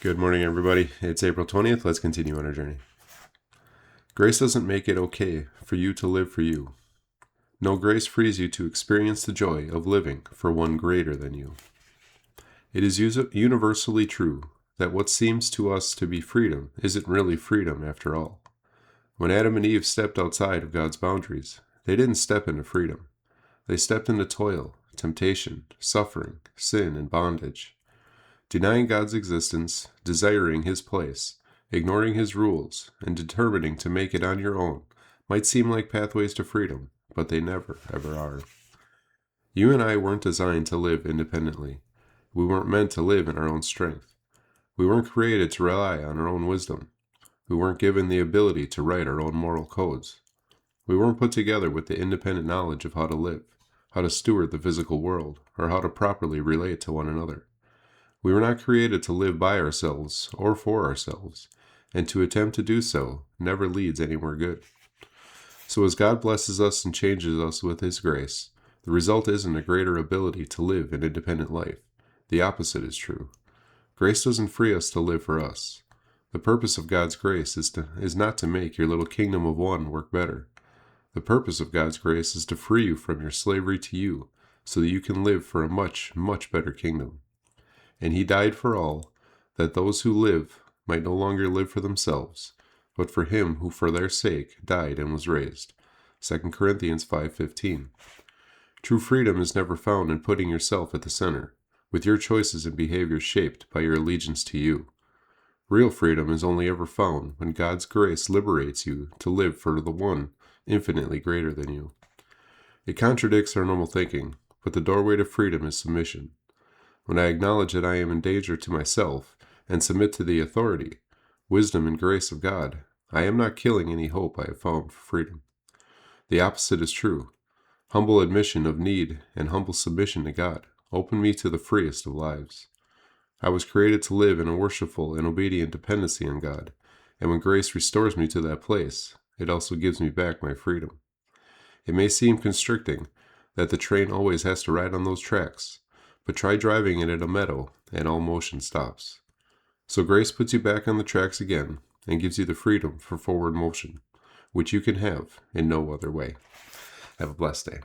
Good morning, everybody. It's April 20th. Let's continue on our journey. Grace doesn't make it okay for you to live for you. No, grace frees you to experience the joy of living for one greater than you. It is universally true that what seems to us to be freedom isn't really freedom after all. When Adam and Eve stepped outside of God's boundaries, they didn't step into freedom. They stepped into toil, temptation, suffering, sin, and bondage. Denying God's existence, desiring His place, ignoring His rules, and determining to make it on your own might seem like pathways to freedom, but they never, ever are. You and I weren't designed to live independently. We weren't meant to live in our own strength. We weren't created to rely on our own wisdom. We weren't given the ability to write our own moral codes. We weren't put together with the independent knowledge of how to live, how to steward the physical world, or how to properly relate to one another. We were not created to live by ourselves or for ourselves, and to attempt to do so never leads anywhere good. So as God blesses us and changes us with His grace, the result isn't a greater ability to live an independent life. The opposite is true. Grace doesn't free us to live for us. The purpose of God's grace is not to make your little kingdom of one work better. The purpose of God's grace is to free you from your slavery to you, so that you can live for a much, much better kingdom. And He died for all, that those who live might no longer live for themselves, but for Him who for their sake died and was raised. 2 Corinthians 5:15. True freedom is never found in putting yourself at the center, with your choices and behaviors shaped by your allegiance to you. Real freedom is only ever found when God's grace liberates you to live for the one infinitely greater than you. It contradicts our normal thinking, but the doorway to freedom is submission. When I acknowledge that I am in danger to myself and submit to the authority, wisdom, and grace of God, I am not killing any hope I have found for freedom. The opposite is true. Humble admission of need and humble submission to God open me to the freest of lives. I was created to live in a worshipful and obedient dependency on God, and when grace restores me to that place, it also gives me back my freedom. It may seem constricting that the train always has to ride on those tracks, but try driving it in a meadow and all motion stops. So grace puts you back on the tracks again and gives you the freedom for forward motion, which you can have in no other way. Have a blessed day.